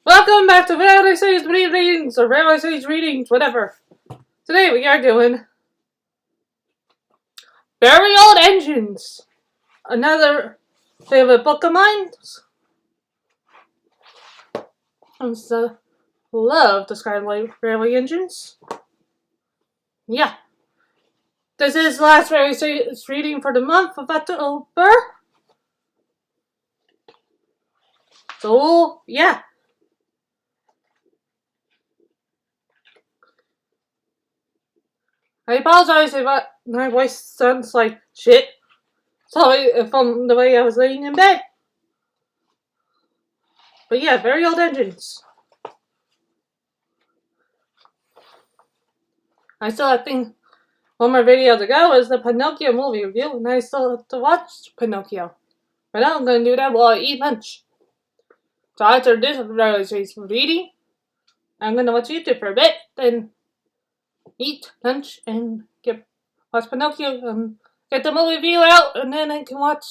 Welcome back to Railway Stage Readings, or Railway Stage Readings, whatever. Today we are doing Very Old Engines. Another favorite book of mine. I love the Skylight Railway Engines. Yeah. This is the last Railway Stage reading for the month of October. So, yeah. I apologize if my voice sounds like shit. Sorry from the way I was laying in bed. But yeah, Very Old Engines. I still have things. One more video to go is the Pinocchio movie review, and I still have to watch Pinocchio. But now I'm going to do that while I eat lunch. So after this reading, I'm going to watch YouTube for a bit, then eat lunch and watch Pinocchio and get the movie review out, and then I can watch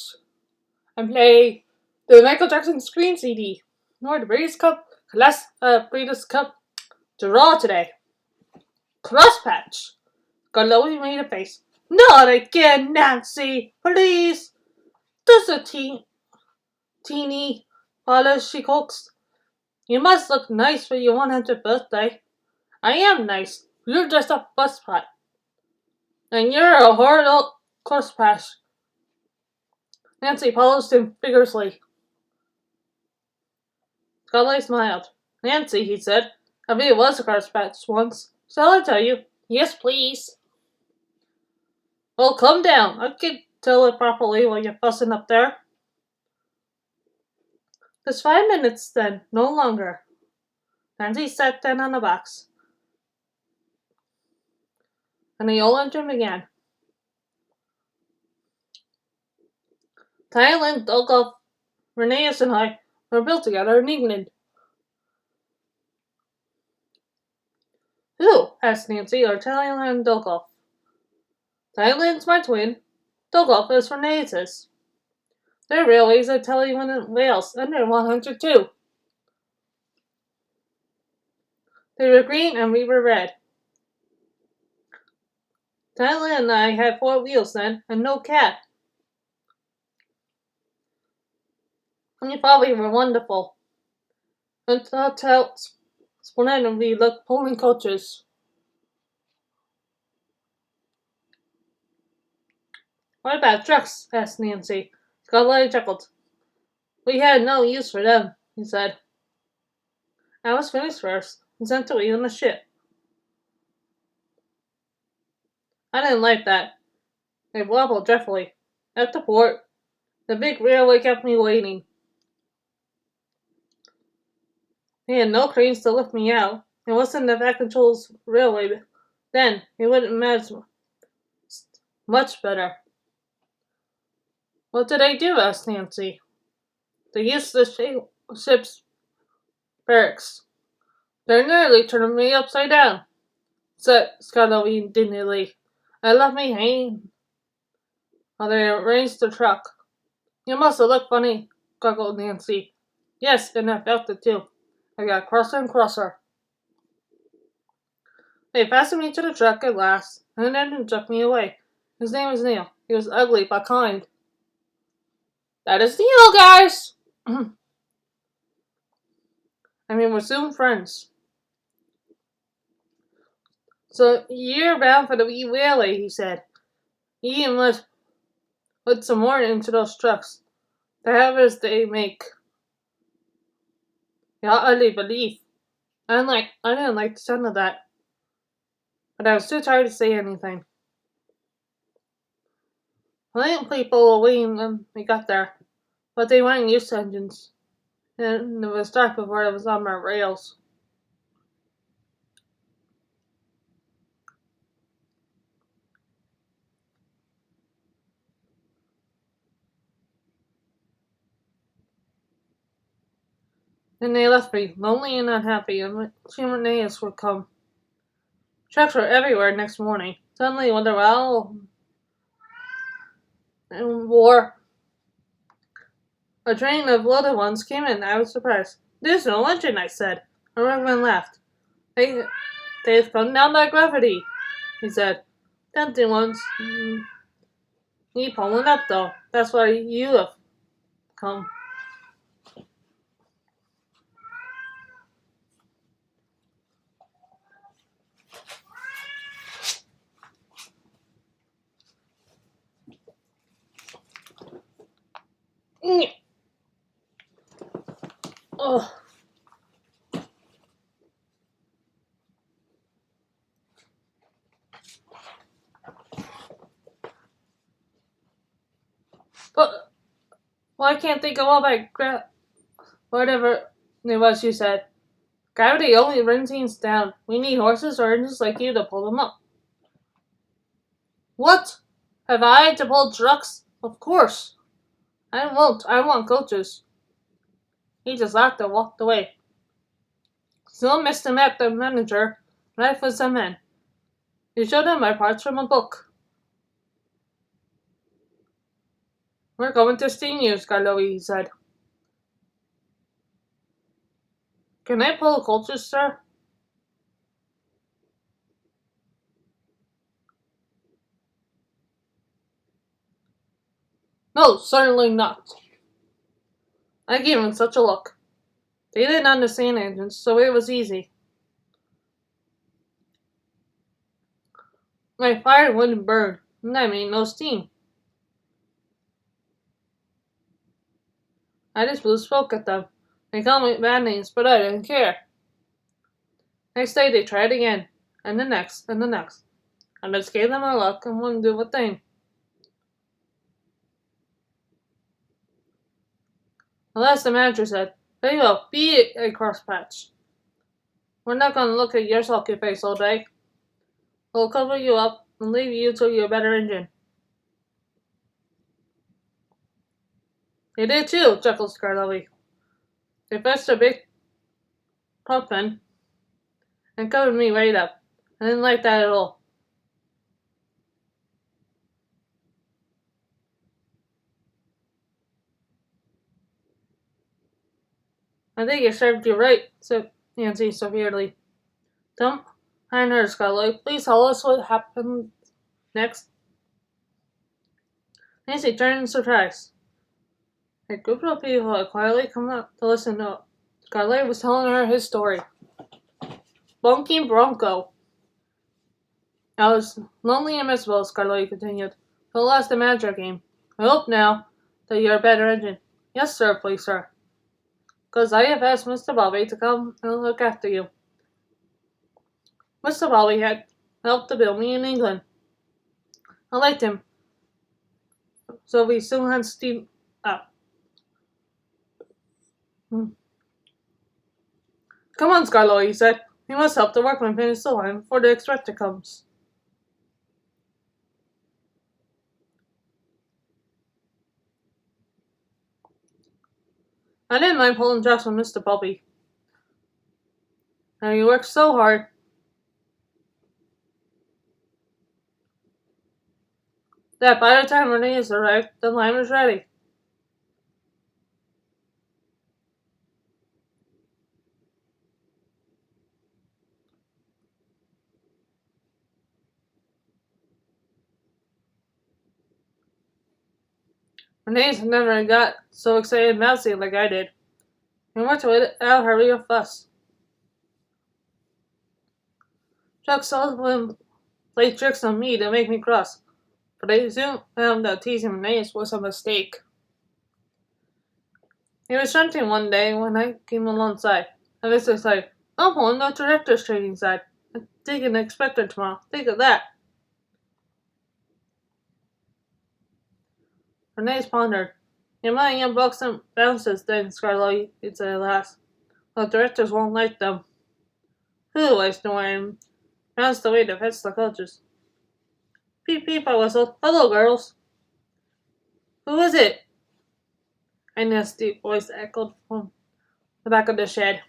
and play the Michael Jackson Scream CD. Nor the Breeders' Cup, Breeders' Cup draw today. Cross patch. Chloe made a face. Not again, Nancy! Please! Just a teeny polish, she coaxed. You must look nice for your 100th birthday. I am nice. You're just a busspot. And you're a horrid crosspatch. Nancy polished him vigorously. Scully smiled. Nancy, he said, I really was a crosspatch once. Shall I tell you? Yes, please. Well, calm down. I can tell it properly while you're fussing up there. Just 5 minutes, then, no longer. Nancy sat down on the box. And the old engine began. Thailand, Dolgov, Reneus, and I were built together in England. Who? Asked Nancy, or Thailand Dolgov. Thailand's my twin. Dolgov is Reneus's. Their railways are Taiwan and Wales, and they're 102. They were green and we were red. Thailand and I had 4 wheels then, and no cab. And you probably were wonderful. And that's how splendid we looked pulling coaches. What about trucks? Asked Nancy. Scarlett chuckled. We had no use for them, he said. I was finished first and sent to wait on the ship. I didn't like that. It wobbled dreadfully. At the port, the big railway kept me waiting. They had no cranes to lift me out. It wasn't the Vac Control's railway then. It wouldn't matter much better. What did they do? Asked Nancy. They used the ship's barracks. They nearly turned me upside down, said Scarlett indignantly. I left me hanging while they arranged the truck. You must have looked funny, guggled Nancy. Yes, and I felt it too. I got crosser and crosser. They fastened me to the truck at last, and then took me away. His name was Neil. He was ugly but kind. That is Neil, guys! I mean, we're soon friends. So you're bound for the wee railway, he said. You must put some more into those trucks. The harvest they make. Yeah, I believe. I didn't like the sound of that. But I was too tired to say anything. Plenty people were waiting when we got there, but they weren't used to engines. And it was dark before it was on my rails. Then they left me, lonely and unhappy, and Chimeneas would come. Trucks were everywhere next morning. Suddenly, when the rail and war, a train of loaded ones came in. I was surprised. There's no engine, I said. Everyone laughed. They've come down by gravity, he said. Tempting ones. Need pulling up, though. That's why you have come. Ugh. But why can't they go up by whatever it was you said? Gravity only brings things down. We need horses or engines like you to pull them up. What? Have I to pull trucks? Of course. I won't. I want coaches. He just laughed and walked away. Still Mr. Matt, the manager, life was a man. He showed him my parts from a book. We're going to steam you, Scarlowy, he said. Can I pull a coaches, sir? No, certainly not. I gave him such a look. They didn't understand engines, so it was easy. My fire wouldn't burn, and I made no steam. I just blew smoke at them. They called me bad names, but I didn't care. Next day they tried again, and the next, and the next. I just gave them a look and wouldn't do a thing. At last the manager said, "There you go, be a crosspatch. We're not going to look at your sulky face all day. We'll cover you up and leave you to your better engine." They did too, chuckled Scarlowy. They fetched a big pumpkin and covered me right up. I didn't like that at all. "I think it served you right," said Nancy severely. "Don't mind her, Scarlowy. Please tell us what happened next." Nancy turned in surprise. A group of people had quietly come up to listen to Scarlowy was telling her his story. Bunky Bronco. I was lonely and miserable, Scarlowy continued. But lost the manager game. I hope now that you're a better engine. Yes, sir, please, sir. 'Cause I have asked Mr. Bobby to come and look after you. Mr. Bobby had helped to build me in England. I liked him, so we soon had steam up. Come on, Scarlowy, he said. We must help the workmen finish the line before the extractor comes. I didn't mind pulling jobs with Mr. Bobby. And he worked so hard. That by the time Renee's arrived, the line was ready. Renee's never got so excited and mousy like I did. We went without hurry or fuss. Chuck Sullivan played tricks on me to make me cross, but I soon found that teasing Renee's was a mistake. He was shunting one day when I came alongside. I was excited. "I'm pulling the director's training side. I'm taking the inspector tomorrow. Think of that." Renee's pondered. "You might get bucks and bounces then, Scarlowy," he said at last. "The directors won't like them." "Who?" I snorted. That's the way to fetch the coaches. "Peep, peep," I whistled. "Hello, girls." "Who is it?" A nasty voice echoed from the back of the shed.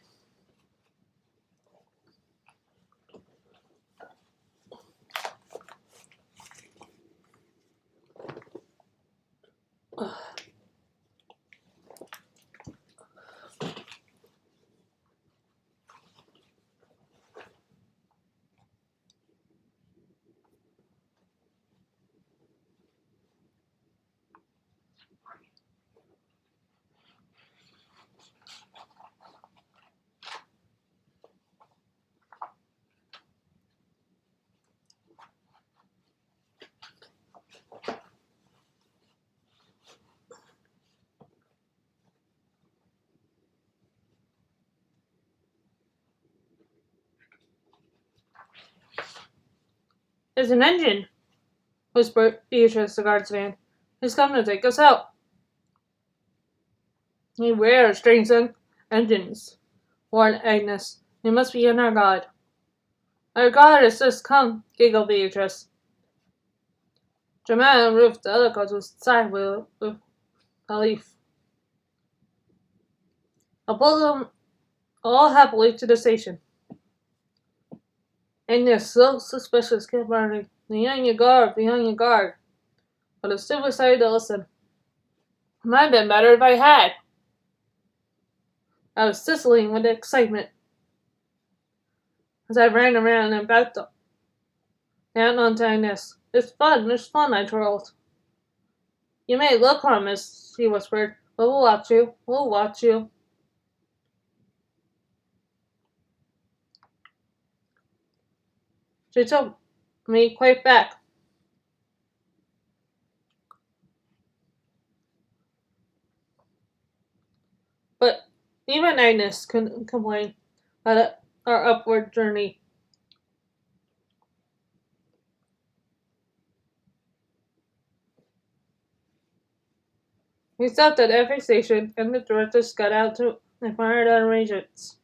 It's an engine, whispered Beatrice, the guardsman. He's come to take us out. Beware, strange engines, warned Agnes. We must be in our god. Our god has just come, giggled Beatrice. Jemima roofed the other car to the side with a leaf. I pulled them all happily to the station. Agnes, so suspicious, kept running. Behind your guard, behind your guard. But I still decided to listen. It might have been better if I had. I was sizzling with excitement as I ran around and backed up down onto Agnes. It's fun, I twirled. You may look harmless, she whispered, but we'll watch you. We'll watch you. She took me quite back. But even Agnes couldn't complain about our upward journey. We stopped at every station, and the directors got out to admire the arrangements.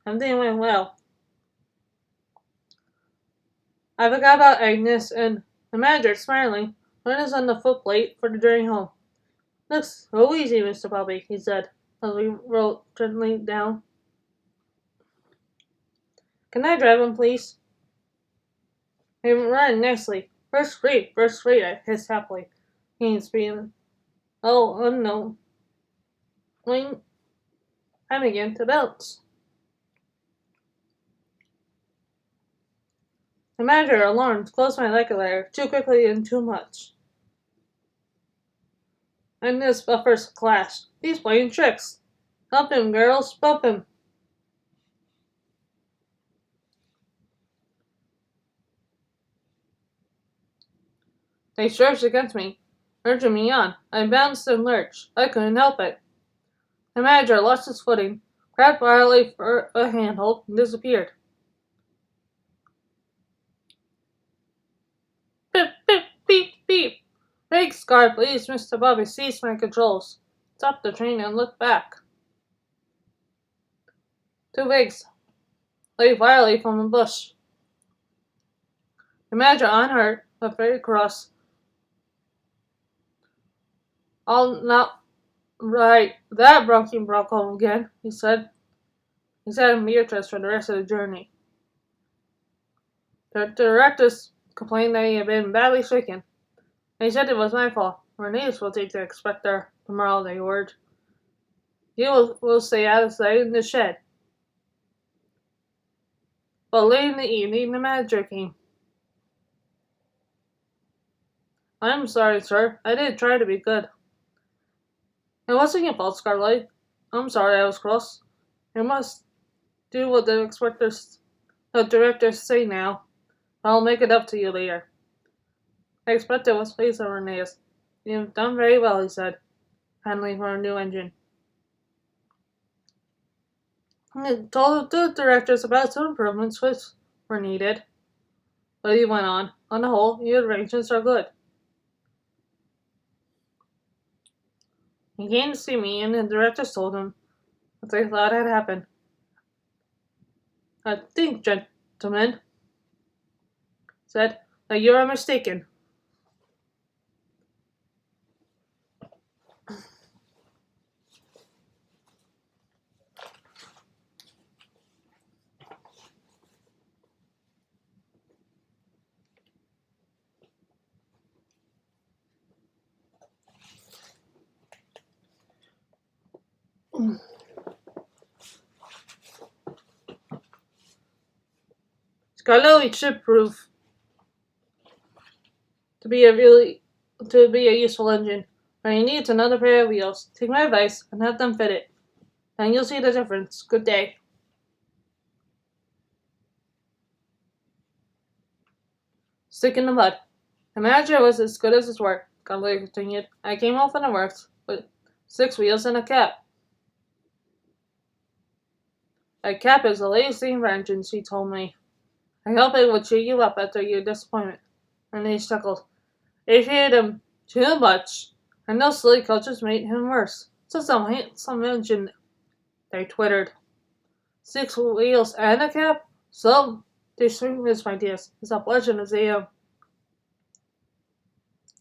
Everything went well. I forgot about Agnes, and the manager, smiling, put us on the footplate for the journey home. Looks so easy, Mr. Bobby, he said, as we rolled gently down. Can I drive him, please? He ran nicely. First rate, I hissed happily. He's being, oh, no. When I began to bounce. The manager, alarmed, closed my regulator too quickly and too much. And his buffers clashed. He's playing tricks. Bump him, girls, bump him. They surged against me, urging me on. I bounced and lurched. I couldn't help it. The manager lost his footing, grabbed wildly for a handhold, and disappeared. Beep, beep, beep, beep. Brakes, guard, please. Mr. Bobby seized my controls, stopped the train, and looked back. Two pigs lay wildly from a bush. The manager, unhurt, but very cross. All not right. That bronchium broke home again, he said. He sat in Beatrice for the rest of the journey. The directors complained that he had been badly shaken. They said it was my fault. Renee's will take the inspector tomorrow, they ordered. You will stay out of sight in the shed. But late in the evening, the manager came. I'm sorry, sir. I did try to be good. It wasn't your fault, Scarlet. I'm sorry I was cross. You must do what the directors say now. I'll make it up to you later. I expected was pleased on Renee's. You've done very well, he said, handling for a new engine. He told the directors about some improvements which were needed. But he went on the whole, your arrangements are good. He came to see me, and the directors told him what they thought had happened. I think, gentlemen, said, that you are mistaken. Scarlet should prove to be a useful engine, but he needs another pair of wheels. Take my advice and have them fitted. Then you'll see the difference. Good day. Stick in the mud. The manager was as good as his word, Scarlet continued. I came home from the works with 6 wheels and a cap. A cap is the latest thing for engines, he told me. I hope it would cheer you up after your disappointment. Renae chuckled. They feared him too much, and those silly coaches made him worse. So some engine, they twittered. 6 wheels and a cab? So, they swing his ideas. It's a pleasure to see him.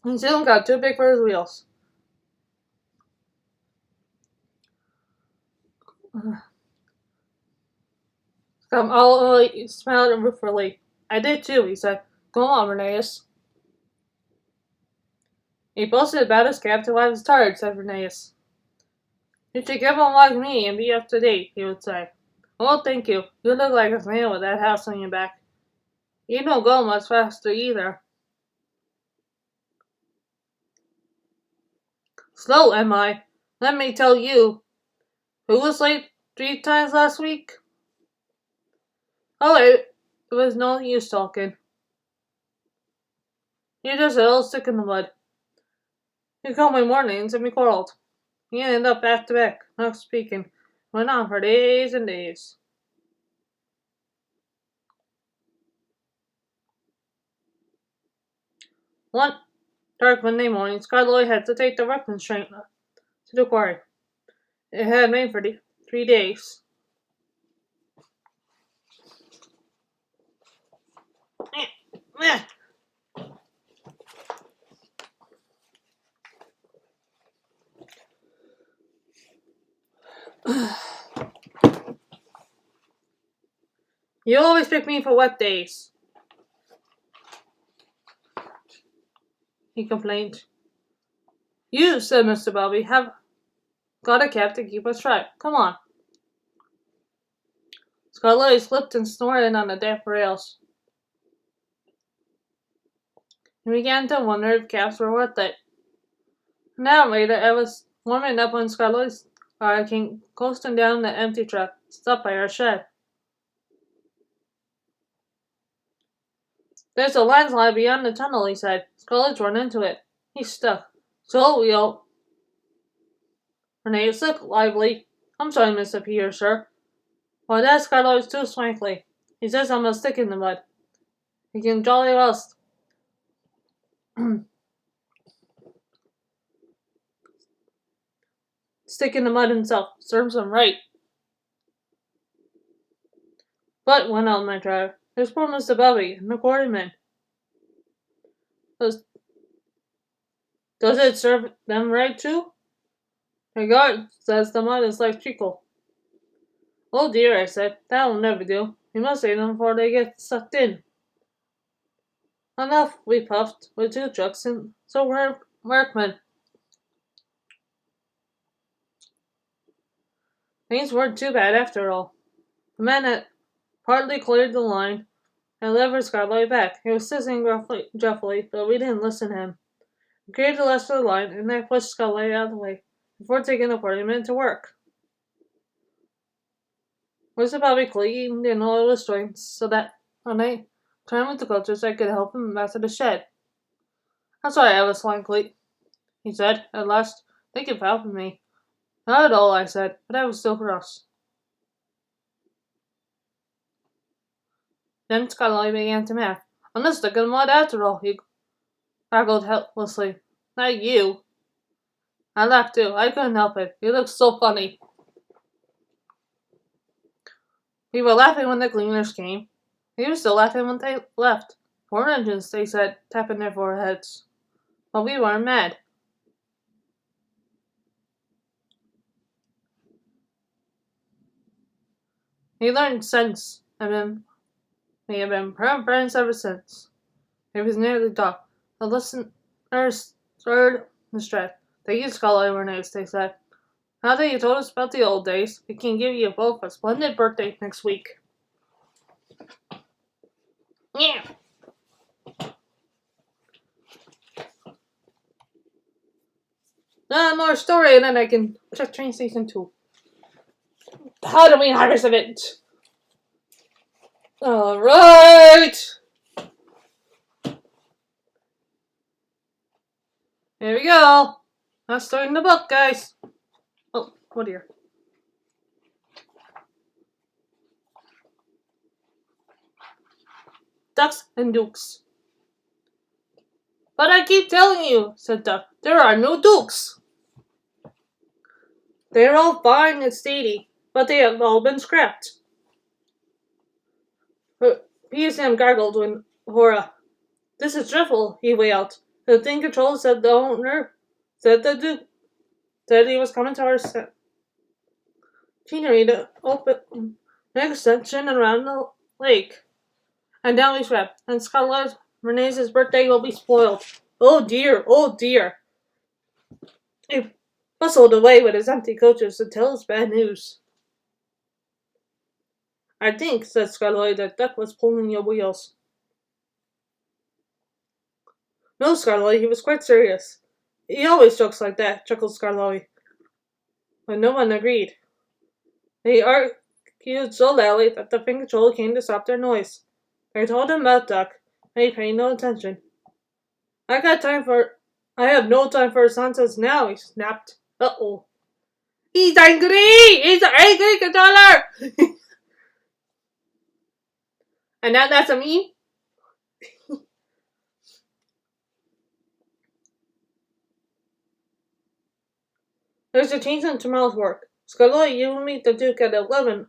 He soon got too big for his wheels. He smiled ruefully. I did too, he said. Go on, Renaeus. He boasted about his cab till I was tired, said Renaeus. You should give one like me and be up to date, he would say. Oh, thank you. You look like a snail with that house on your back. You don't go much faster either. Slow, am I? Let me tell you. Who was late 3 times last week? Oh, it was no use talking. You're just a little stick in the mud. You called me mornings and we quarreled. You ended up back to back, not speaking. Went on for days and days. One dark Monday morning, Scarlet had to take the weapons train to the quarry. It had rained for 3 days. You always pick me for wet days, he complained. You, said Mr. Bobby, have got a cab to keep us dry. Come on. Scarlet slipped and snorted on the damp rails. He began to wonder if cabs were worth it. An hour later, I was warming up when Scarlet's car came coasting down the empty truck, stopped by our shed. There's a landslide beyond the tunnel, he said. Scarlet's run into it. He's stuck. So we'll... Renae, look lively. I'm sorry, Mr. Peter, sir. Why, that Scarlet's too swankly. He says I'm a stick in the mud. He can jolly well stick in the mud himself. Serves him right. But, went on my driver, there's poor Mr. Bobby and the quarryman. Does it serve them right, too? My guard says the mud is like treacle. Oh dear, I said, that'll never do. We must save them before they get sucked in. Enough, we puffed, with 2 trucks and so we're workmen. Things weren't too bad after all. The man had partly cleared the line and levered Scarlet back. He was hissing gruffly, but we didn't listen to him. We cleared the rest of the line and I pushed Scarlet out of the way before taking the quarryman to work. Mr. Bobby cleaned in all his joints so that when I turned with the coaches I could help him back to the shed. I'm sorry I was slankly, he said at last. Thank you for helping me. Not at all, I said, but I was still cross. Then Scarlet began to laugh. I'm not stuck in the mud after all, he crackled helplessly. Not you. I laughed too. I couldn't help it. You looked so funny. We were laughing when the cleaners came. We were still laughing when they left. Poor engines, they said, tapping their foreheads. But we weren't mad. We learned sense, and we have been firm friends ever since. It was nearly dark. The listeners stirred the stress. Thank you, Scarlet Renae, they said. Now that you told us about the old days, we can give you both a splendid birthday next week. Yeah. More story, and then I can check Train Station 2. The Halloween Harvest event. Alright. Here we go. That's starting the book, guys. Oh, what here? Ducks and Dukes. But I keep telling you, said Duck, there are no dukes. They're all fine and steady, but they have all been scrapped. PSM gargled with horror. This is dreadful, he wailed. The thing control said the owner, said the Duke, said he was coming to our scenery to open an extension around the lake. And down we swept, and Scarlet Renee's birthday will be spoiled. Oh dear, oh dear. He bustled away with his empty coaches to tell us bad news. I think, said Scarlet, that Duck was pulling your wheels. No, Scarlet, he was quite serious. He always jokes like that, chuckled Scarlet. But no one agreed. They argued so loudly that the Fin Control came to stop their noise. They told him about Duck, and he paid no attention. I have no time for his nonsense now, he snapped. Uh-oh. He's angry! He's an angry controller! And now that's a meme? There's a change in tomorrow's work. Scarlet, you will meet the Duke at 11.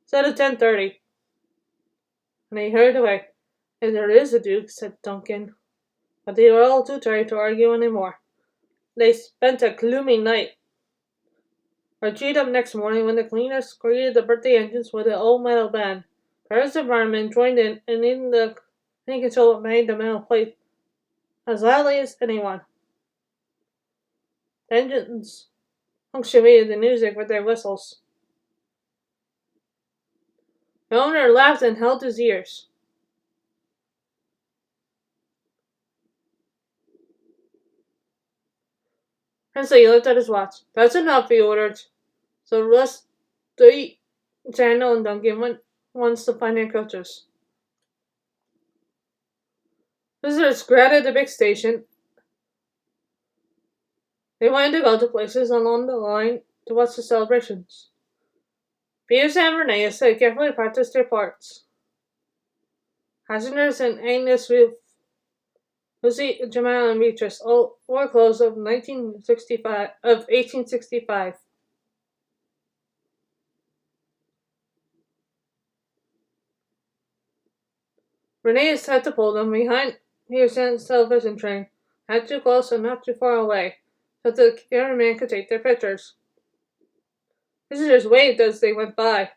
Instead of 10:30. And they hurried away. If there is a Duke, said Duncan. But they were all too tired to argue any more. They spent a gloomy night. Were treed up next morning when the cleaners greeted the birthday engines with an old metal band. Paris and firemen joined in, and even the Fin Control made the metal plate as loudly as anyone. The engines punctuated the music with their whistles. The owner laughed and held his ears. Presley looked at his watch. That's enough, he ordered. So Rusty, Channel, and Duncan went once to find their coaches. Visitors gathered at the big station. They wanted to go to places along the line to watch the celebrations. Peters and Renee had carefully practiced their parts. Passengers and Agnes Ruth, Lucy, Jamal, and Beatrice all wore clothes of 1865. Renee had to pull them behind Peterson's television train, not too close and not too far away, so the cameraman could take their pictures. Visitors waved as they went by.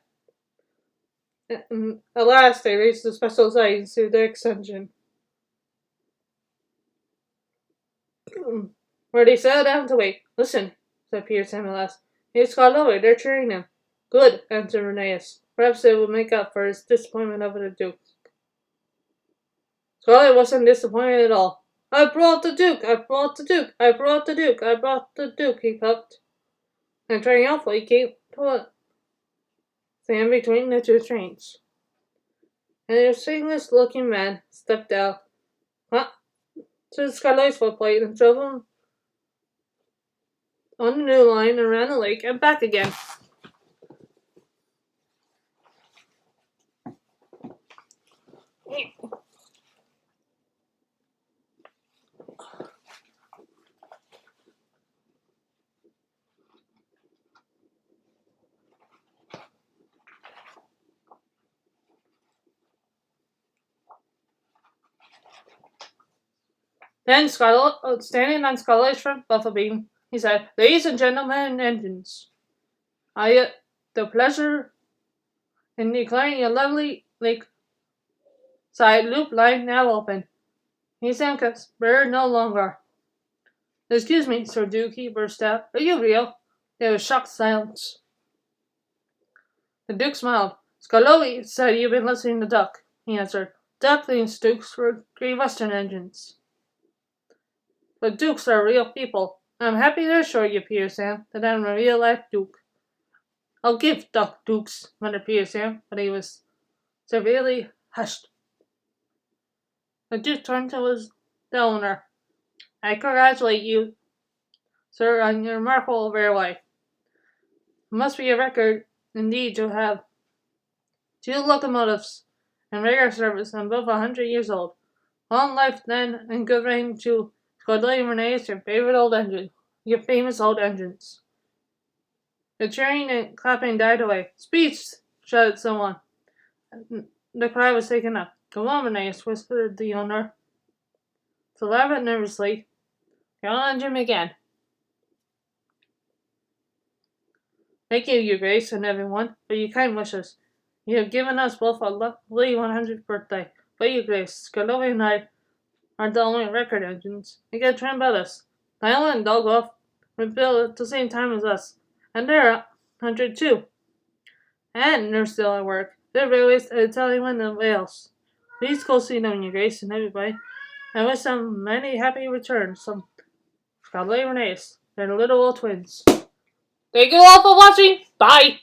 And at last, they reached the special site through the extension, where they sat down to wait. Listen, said Peterson at last. It's called over. They're cheering him. Good, answered Reneus. Perhaps it will make up for his disappointment over the Duke. Scarlet wasn't disappointed at all. I brought the Duke! I brought the Duke! I brought the Duke! I brought the Duke! He puffed. And triumphantly he came to a stand between the two trains. And a distinguished-looking man stepped out to the Scarlet's footplate and drove him on the new line around the lake and back again. Then Scarlet, standing on Scarlet's front buffer beam, he said, Ladies and gentlemen engines, I have the pleasure in declaring your lovely lakeside loop line now open. He sank a spur no longer. Excuse me, Sir Duke, he burst out. Are you real? There was shocked silence. The Duke smiled. Scarlet said you've been listening to Duck, he answered. Duck thinks Dukes were Great Western engines. But Dukes are real people. I'm happy to assure you, Peterson, that I'm a real-life Duke. I'll give Duck Dukes, muttered Peterson, but he was severely hushed. The Duke turned to the owner. I congratulate you, sir, on your remarkable railway. It must be a record, indeed, to have 2 locomotives in regular service and both 100 years old. Long life then, and good reign too. Scuddly Renee's your favorite old engine. Your famous old engines. The cheering and clapping died away. Speech! Shouted someone. The cry was taken up. Come on, Renee's, whispered the owner. To laugh nervously, the old engine began. Thank you, Your Grace, and everyone, for your kind wishes. You have given us both a lovely 100th birthday. But, Your Grace, Scuddly and I aren't the only record engines. We get trim us. Nyla and Dolgoff were built at the same time as us, and they're 100 too. And they're still at work. They're railways to Italian and Wales. Please go see them, Your Grace, and everybody. I wish them many happy returns. Some Scuddly Renee's. They're the little old twins. Thank you all for watching. Bye.